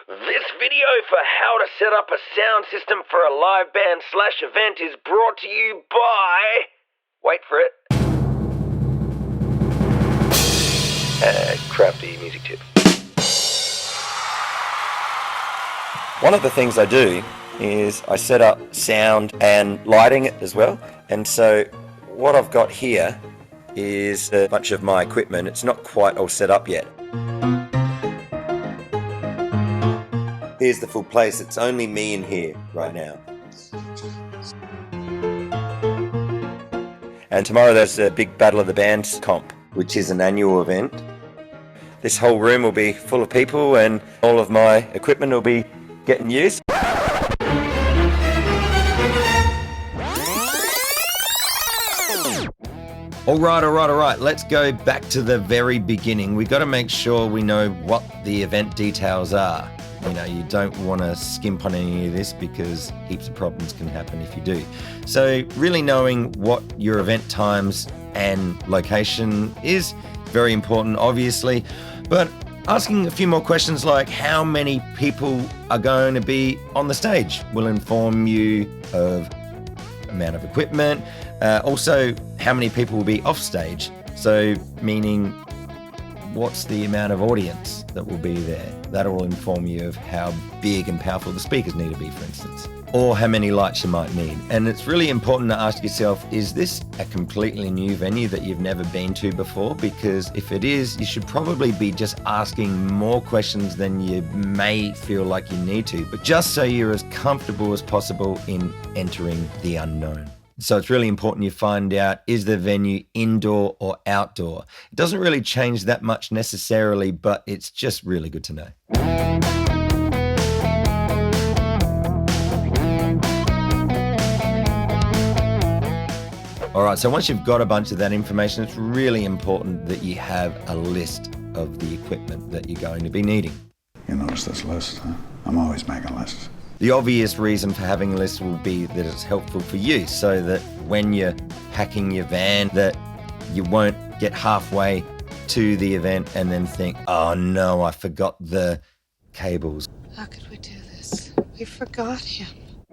This video for how to set up a sound system for a live band / event is brought to you by... Wait for it. Crafty Music Tip. One of the things I do is I set up sound and lighting as well. And so what I've got here is a bunch of my equipment. It's not quite all set up yet. Here's the full place. It's only me in here right now. And tomorrow there's a big Battle of the Bands comp, which is an annual event. This whole room will be full of people and all of my equipment will be getting used. All right. Let's go back to the very beginning. We got to make sure we know what the event details are. You know, you don't want to skimp on any of this because heaps of problems can happen if you do. So really knowing what your event times and location is very important, obviously, but asking a few more questions like how many people are going to be on the stage will inform you of amount of equipment. Also, how many people will be off stage. So meaning what's the amount of audience that will be there. That will inform you of how big and powerful the speakers need to be, for instance, or how many lights you might need. And it's really important to ask yourself, is this a completely new venue that you've never been to before? Because if it is, you should probably be just asking more questions than you may feel like you need to, but just so you're as comfortable as possible in entering the unknown. So it's really important you find out, is the venue indoor or outdoor? It doesn't really change that much necessarily, but it's just really good to know. All right, so once you've got a bunch of that information, it's really important that you have a list of the equipment that you're going to be needing. You notice this list, huh? I'm always making lists. The obvious reason for having a list will be that it's helpful for you, so that when you're packing your van, that you won't get halfway to the event and then think, oh no, I forgot the cables. How could we do this? We forgot him.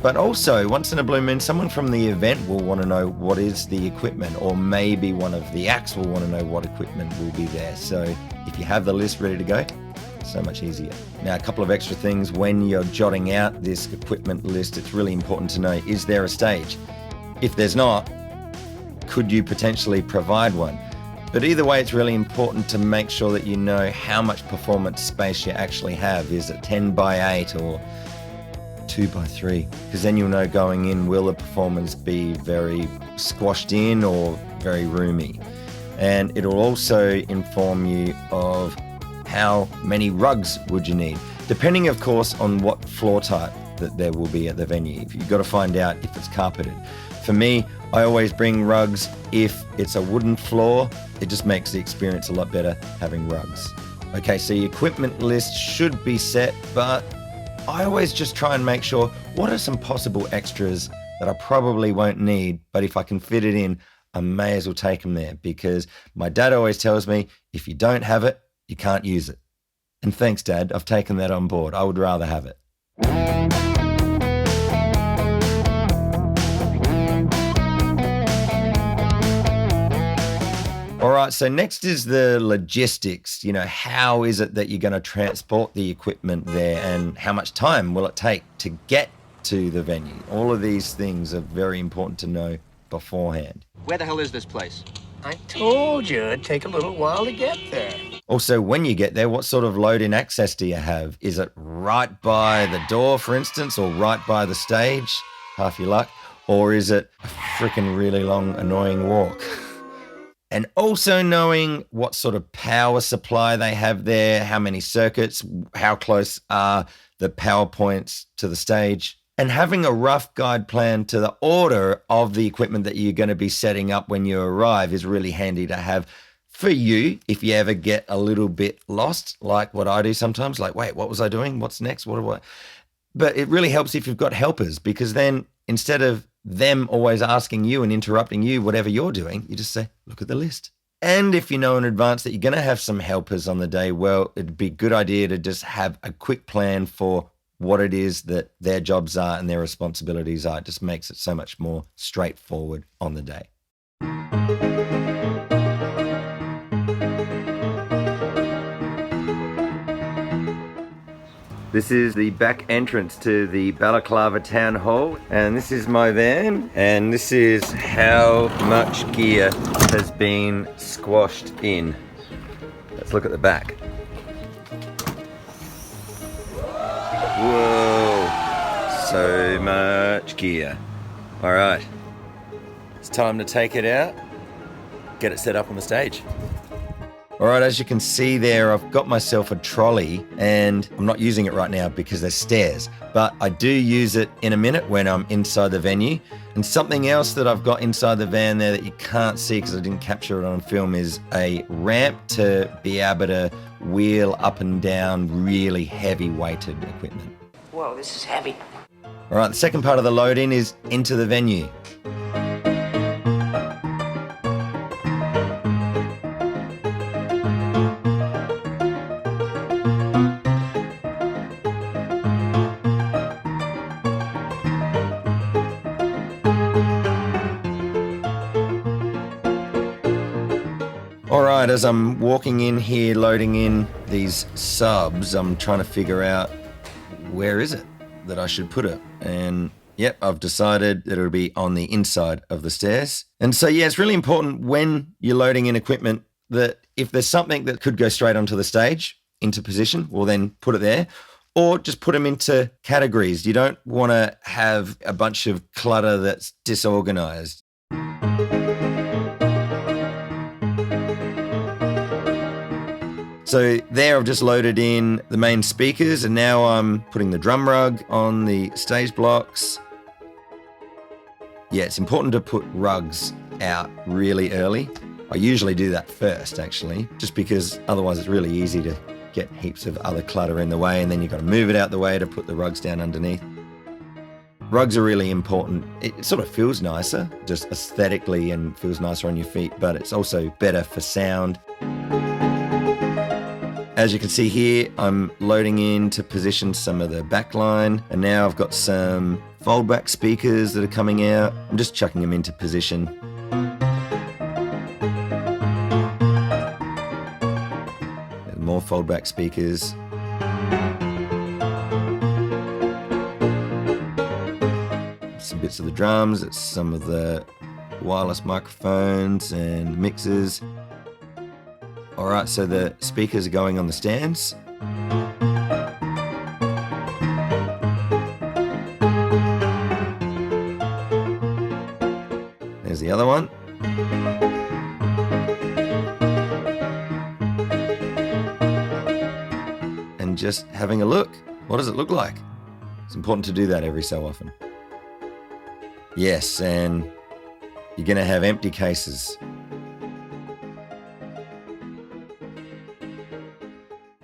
But also, once in a blue moon, someone from the event will want to know what is the equipment, or maybe one of the acts will want to know what equipment will be there. So if you have the list ready to go, so much easier. Now, a couple of extra things when you're jotting out this equipment list, it's really important to know, is there a stage? If there's not, could you potentially provide one? But either way, it's really important to make sure that you know how much performance space you actually have. Is it 10 by 8 or 2 by 3? Because then you'll know going in, will the performance be very squashed in or very roomy? And it'll also inform you of how many rugs would you need, depending of course on what floor type that there will be at the venue. You've got to find out if it's carpeted. For me, I always bring rugs. If it's a wooden floor, it just makes the experience a lot better having rugs. Okay, so your equipment list should be set, but I always just try and make sure, what are some possible extras that I probably won't need, but if I can fit it in, I may as well take them there, because my dad always tells me, if you don't have it, you can't use it. And thanks, Dad, I've taken that on board. I would rather have it. All right, so next is the logistics. You know, how is it that you're going to transport the equipment there, and how much time will it take to get to the venue? All of these things are very important to know beforehand. Where the hell is this place? I told you it'd take a little while to get there. Also, when you get there, what sort of load-in access do you have? Is it right by the door, for instance, or right by the stage? Half your luck. Or is it a freaking really long, annoying walk? And also knowing what sort of power supply they have there, how many circuits, how close are the power points to the stage, and having a rough guide plan to the order of the equipment that you're going to be setting up when you arrive is really handy to have for you if you ever get a little bit lost, like what I do sometimes, like, wait, what was I doing? What's next? What do I... But it really helps if you've got helpers, because then instead of them always asking you and interrupting you, whatever you're doing, you just say, look at the list. And if you know in advance that you're going to have some helpers on the day, well, it'd be a good idea to just have a quick plan for what it is that their jobs are and their responsibilities are. It just makes it so much more straightforward on the day. This is the back entrance to the Balaklava Town Hall, and this is my van, and this is how much gear has been squashed in. Let's look at the back. Whoa, so much gear. All right, it's time to take it out, get it set up on the stage. All right, as you can see there, I've got myself a trolley, and I'm not using it right now because there's stairs, but I do use it in a minute when I'm inside the venue. And something else that I've got inside the van there that you can't see because I didn't capture it on film is a ramp to be able to wheel up and down really heavy weighted equipment. Whoa, this is heavy. All right, the second part of the load-in is into the venue. All right, as I'm walking in here, loading in these subs, I'm trying to figure out where is it that I should put it. And yep, I've decided that it'll be on the inside of the stairs. And so, yeah, it's really important when you're loading in equipment that if there's something that could go straight onto the stage, into position, well then put it there. Or just put them into categories. You don't want to have a bunch of clutter that's disorganized. So there I've just loaded in the main speakers, and now I'm putting the drum rug on the stage blocks. Yeah, it's important to put rugs out really early. I usually do that first, actually, just because otherwise it's really easy to get heaps of other clutter in the way, and then you've got to move it out the way to put the rugs down underneath. Rugs are really important. It sort of feels nicer, just aesthetically, and feels nicer on your feet, but it's also better for sound. As you can see here, I'm loading in to position some of the backline, and now I've got some fold-back speakers that are coming out. I'm just chucking them into position. There's more fold-back speakers. Some bits of the drums, it's some of the wireless microphones and mixers. All right, so the speakers are going on the stands. There's the other one. And just having a look. What does it look like? It's important to do that every so often. Yes, and you're going to have empty cases.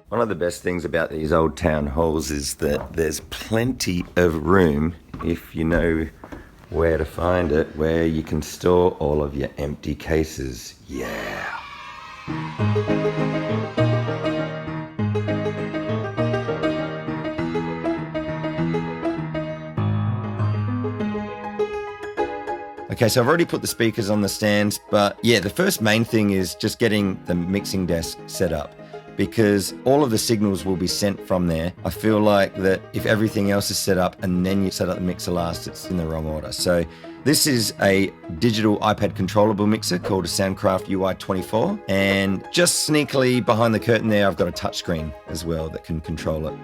One of the best things about these old town halls is that there's plenty of room, if you know where to find it, where you can store all of your empty cases. Yeah. Okay, so I've already put the speakers on the stands, but yeah, the first main thing is just getting the mixing desk set up, because all of the signals will be sent from there. I feel like that if everything else is set up and then you set up the mixer last, it's in the wrong order. So this is a digital iPad controllable mixer called a Soundcraft UI24. And just sneakily behind the curtain there, I've got a touchscreen as well that can control it.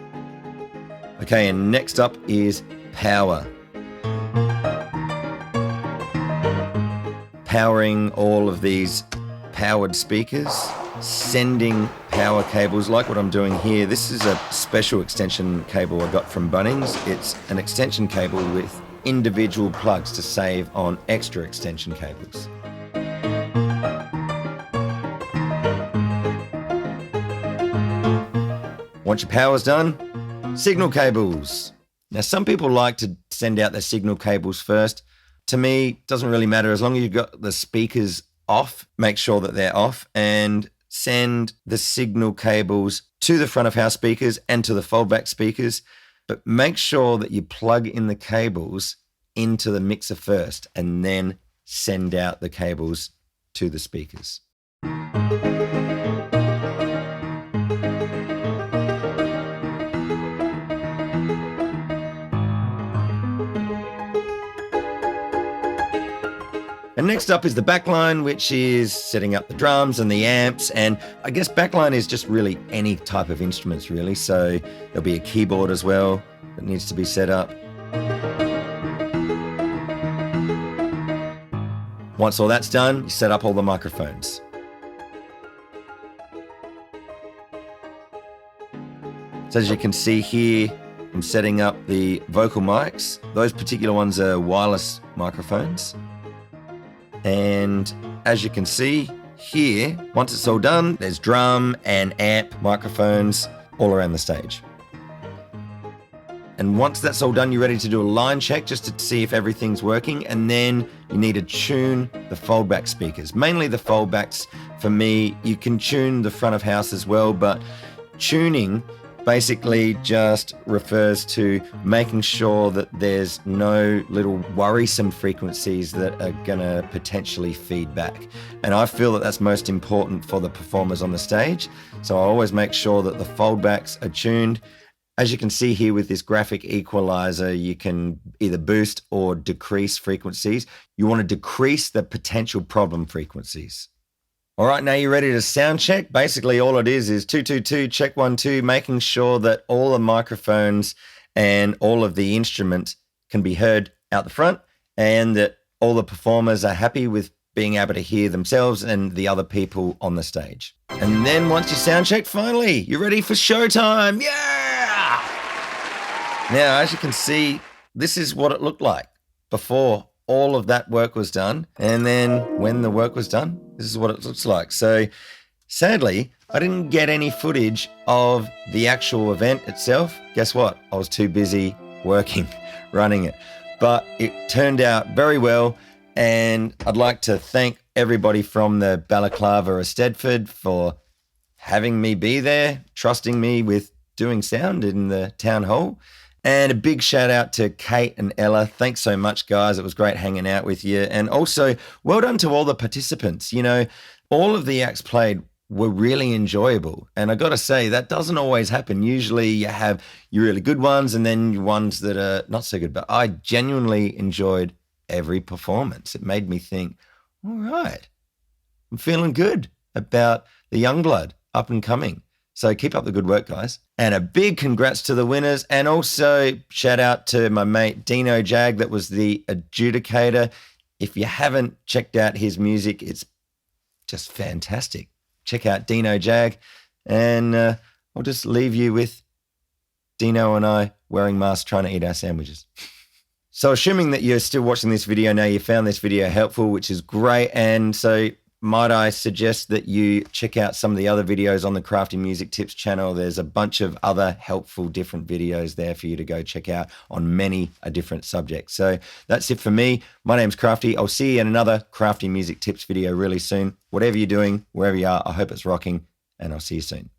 Okay, and next up is power. Powering all of these powered speakers, sending power cables like what I'm doing here. This is a special extension cable I got from Bunnings. It's an extension cable with individual plugs to save on extra extension cables. Once your power's done, signal cables. Now some people like to send out their signal cables first. To me, it doesn't really matter as long as you've got the speakers off, make sure that they're off, and send the signal cables to the front of house speakers and to the foldback speakers. But make sure that you plug in the cables into the mixer first and then send out the cables to the speakers. And next up is the backline, which is setting up the drums and the amps. And I guess backline is just really any type of instruments, really. So there'll be a keyboard as well that needs to be set up. Once all that's done, you set up all the microphones. So as you can see here, I'm setting up the vocal mics. Those particular ones are wireless microphones. And as you can see here, once it's all done, there's drum and amp microphones all around the stage. And once that's all done, you're ready to do a line check just to see if everything's working. And then you need to tune the foldback speakers, mainly the foldbacks. For me, you can tune the front of house as well, but tuning basically just refers to making sure that there's no little worrisome frequencies that are going to potentially feed back. And I feel that that's most important for the performers on the stage. So I always make sure that the foldbacks are tuned. As you can see here with this graphic equalizer, you can either boost or decrease frequencies. You want to decrease the potential problem frequencies. All right, now you're ready to sound check. Basically, all it is 222, check 1 2, making sure that all the microphones and all of the instruments can be heard out the front and that all the performers are happy with being able to hear themselves and the other people on the stage. And then once you sound check, finally, you're ready for showtime. Yeah! Now, as you can see, this is what it looked like before all of that work was done. And then when the work was done, this is what it looks like. So sadly, I didn't get any footage of the actual event itself. Guess what? I was too busy working, running it. But it turned out very well. And I'd like to thank everybody from the Balaklava of Stedford for having me be there, trusting me with doing sound in the town hall. And a big shout out to Kate and Ella. Thanks so much, guys. It was great hanging out with you. And also, well done to all the participants. You know, all of the acts played were really enjoyable. And I got to say, that doesn't always happen. Usually you have your really good ones and then your ones that are not so good. But I genuinely enjoyed every performance. It made me think, all right, I'm feeling good about the young blood up and coming. So keep up the good work, guys. And a big congrats to the winners. And also shout out to my mate Dino Jag, that was the adjudicator. If you haven't checked out his music, it's just fantastic. Check out Dino Jag. And I'll just leave you with Dino and I wearing masks trying to eat our sandwiches. So assuming that you're still watching this video now, you found this video helpful, which is great. And so might I suggest that you check out some of the other videos on the Crafty Music Tips channel. There's a bunch of other helpful different videos there for you to go check out on many a different subject. So that's it for me. My name's Crafty. I'll see you in another Crafty Music Tips video really soon. Whatever you're doing, wherever you are, I hope it's rocking, and I'll see you soon.